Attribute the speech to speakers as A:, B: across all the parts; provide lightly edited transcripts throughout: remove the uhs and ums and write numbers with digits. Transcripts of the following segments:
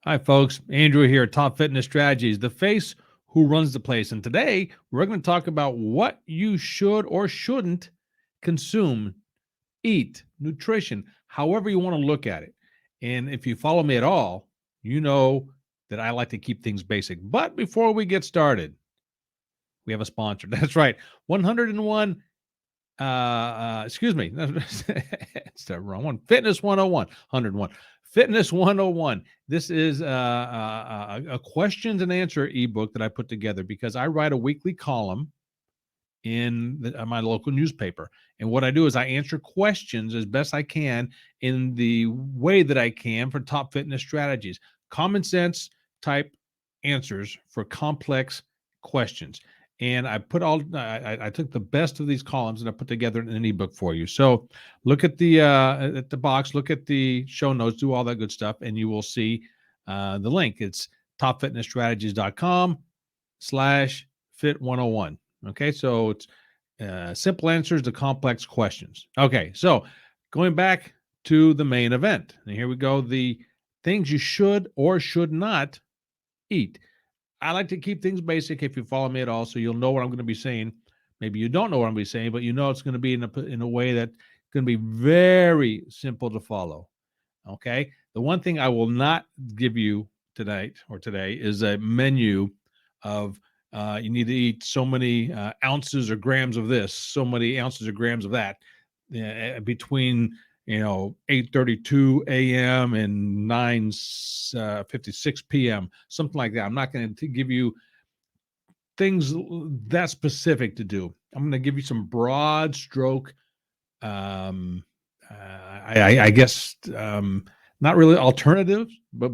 A: Hi, folks. Andrew here, Top Fitness Strategies, the face who runs the place. And today we're going to talk about what you should or shouldn't consume, eat, nutrition, however you want to look at it. And if you follow me at all, you know that I like to keep things basic. But before we get started, we have a sponsor. That's right. 101 excuse me, it's the wrong one. Fitness 101, 101. Fitness 101. This is a questions and answer ebook that I put together because I write a weekly column in my local newspaper. And what I do is I answer questions as best I can in the way that I can for top fitness strategies, common sense type answers for complex questions. And I took the best of these columns and I put together in an ebook for you. So look at the box, look at the show notes, do all that good stuff, and you will see the link. It's topfitnessstrategies.com/fit101. Okay, so it's simple answers to complex questions. Okay, so going back to the main event, and here we go, the things you should or should not eat. I like to keep things basic if you follow me at all, so you'll know what I'm going to be saying. Maybe you don't know what I'm going to be saying, but you know it's going to be in a way that's going to be very simple to follow. Okay, the one thing I will not give you tonight or today is a menu of you need to eat so many ounces or grams of this, so many ounces or grams of that between 8:32 a.m. and 9:56 p.m. something like that. I'm not going to give you things that specific to do. I'm going to give you some broad stroke um, I guess not really alternatives, but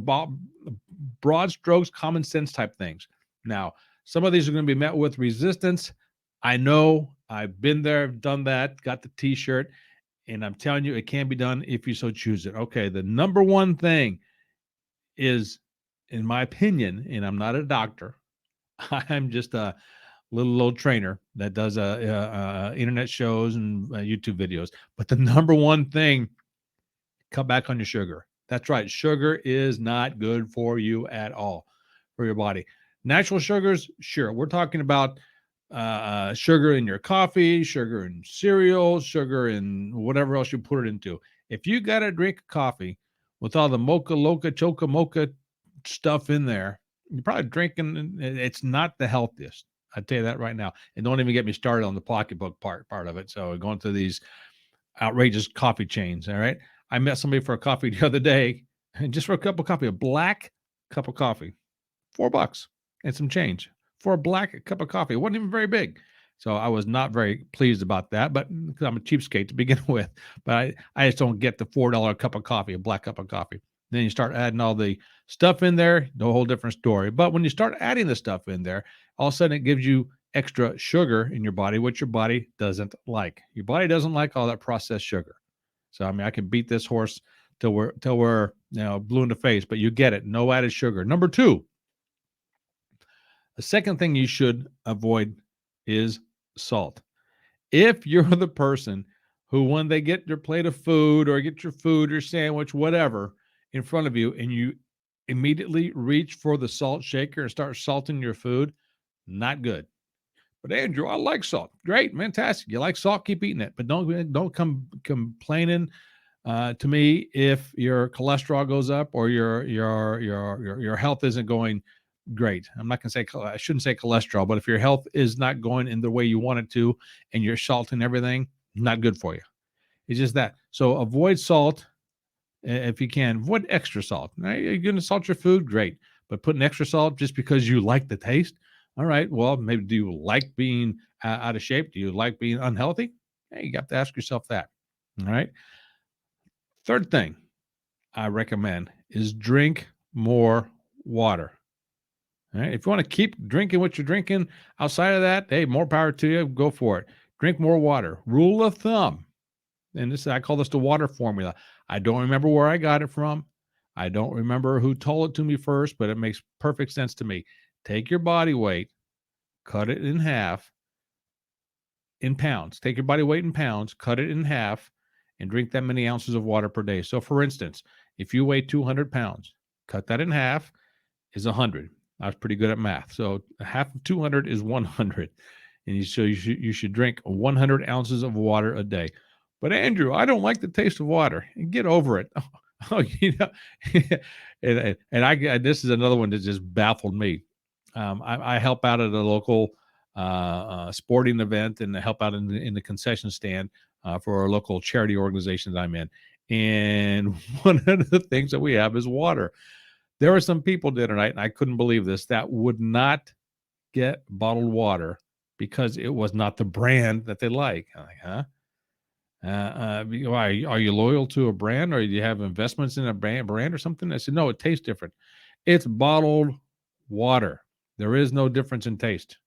A: broad strokes, common sense type things. Now, some of these are going to be met with resistance. I know I've been there, done that, got the t-shirt, and I'm telling you, it can be done if you so choose it. Okay, the number one thing is, in my opinion, and I'm not a doctor, I'm just a little old trainer that does internet shows and YouTube videos. But the number one thing, cut back on your sugar. That's right. Sugar is not good for you at all, for your body. Natural sugars, sure. We're talking about sugar in your coffee, sugar in cereal, sugar in whatever else you put it into. If you got to drink coffee with all the mocha, loca, choca, mocha stuff in there, you're probably drinking. It's not the healthiest. I tell you that right now. And don't even get me started on the pocketbook part of it. So going through these outrageous coffee chains. All right. I met somebody for a coffee the other day, and just for a cup of coffee, a black cup of coffee, $4 and some change for a black cup of coffee. It wasn't even very big. So I was not very pleased about that, but because I'm a cheapskate to begin with, but I just don't get the $4 cup of coffee, a black cup of coffee. Then you start adding all the stuff in there, a whole different story. But when you start adding the stuff in there, all of a sudden it gives you extra sugar in your body, which your body doesn't like. Your body doesn't like all that processed sugar. So I mean, I can beat this horse till we're blue in the face, but you get it. No added sugar. Number two, the second thing you should avoid is salt. If you're the person who, when they get their plate of food or get your food or sandwich, whatever, in front of you, and you immediately reach for the salt shaker and start salting your food, not good. But Andrew, I like salt. Great, fantastic. You like salt, keep eating it. But don't come complaining to me if your cholesterol goes up or your health isn't going great. I'm not going to say, I shouldn't say cholesterol, but if your health is not going in the way you want it to, and you're salting everything, not good for you. It's just that. So avoid salt if you can. Avoid extra salt. Now, you're going to salt your food, great. But putting extra salt just because you like the taste, all right. Well, maybe do you like being out of shape? Do you like being unhealthy? Hey, you have to ask yourself that. All right. Third thing I recommend is drink more water. All right. If you want to keep drinking what you're drinking outside of that, hey, more power to you. Go for it. Drink more water. Rule of thumb. And I call this the water formula. I don't remember where I got it from. I don't remember who told it to me first, but it makes perfect sense to me. Take your body weight, cut it in half in pounds. Take your body weight in pounds, cut it in half, and drink that many ounces of water per day. So, for instance, if you weigh 200 pounds, Cut that in half is 100. I was pretty good at math. So half of 200 is 100. And you should drink 100 ounces of water a day. But Andrew, I don't like the taste of water. Get over it. Oh, this is another one that just baffled me. I help out at a local sporting event and help out in the concession stand for a local charity organization that I'm in. And one of the things that we have is water. There were some people the other night, and I couldn't believe this, that would not get bottled water because it was not the brand that they like. I'm like, huh? Why are you loyal to a brand, or do you have investments in a brand or something? I said, no, it tastes different. It's bottled water. There is no difference in taste.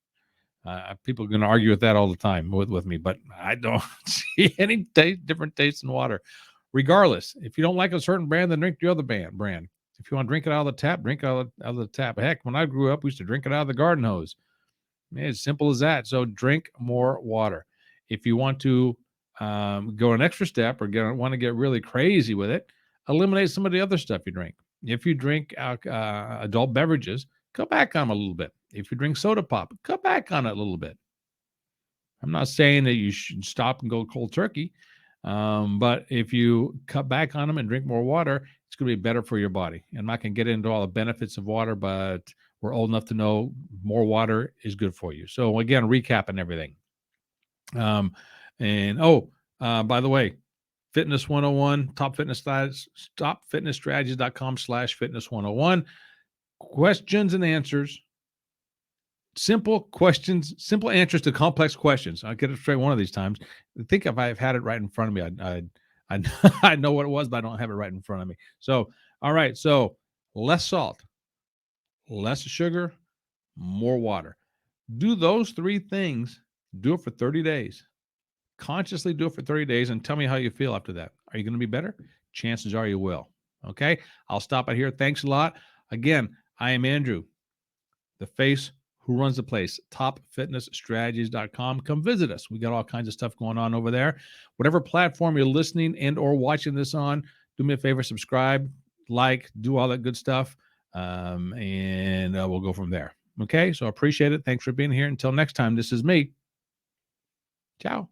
A: People are going to argue with that all the time with me, but I don't see any different taste in water. Regardless, if you don't like a certain brand, then drink the other brand. If you want to drink it out of the tap, drink out of the tap. Heck, when I grew up, we used to drink it out of the garden hose. It's simple as that. So drink more water. If you want to go an extra step or want to get really crazy with it, eliminate some of the other stuff you drink. If you drink adult beverages, cut back on them a little bit. If you drink soda pop, cut back on it a little bit. I'm not saying that you should stop and go cold turkey, but if you cut back on them and drink more water, it's going to be better for your body. I'm not going to get into all the benefits of water, but we're old enough to know more water is good for you. So again, recapping everything. By the way, Fitness 101, topfitnessstrategies.com/fitness 101. Questions and answers. Simple questions, simple answers to complex questions. I'll get it straight one of these times. I think if I've had it right in front of me, I I know what it was, but I don't have it right in front of me. So, all right. So less salt, less sugar, more water. Do those three things. Do it for 30 days. Consciously do it for 30 days and tell me how you feel after that. Are you going to be better? Chances are you will. Okay. I'll stop it here. Thanks a lot. Again, I am Andrew, the face who runs the place, topfitnessstrategies.com. Come visit us. We got all kinds of stuff going on over there. Whatever platform you're listening and or watching this on, do me a favor, subscribe, like, do all that good stuff, and we'll go from there. Okay, so I appreciate it. Thanks for being here. Until next time, this is me. Ciao.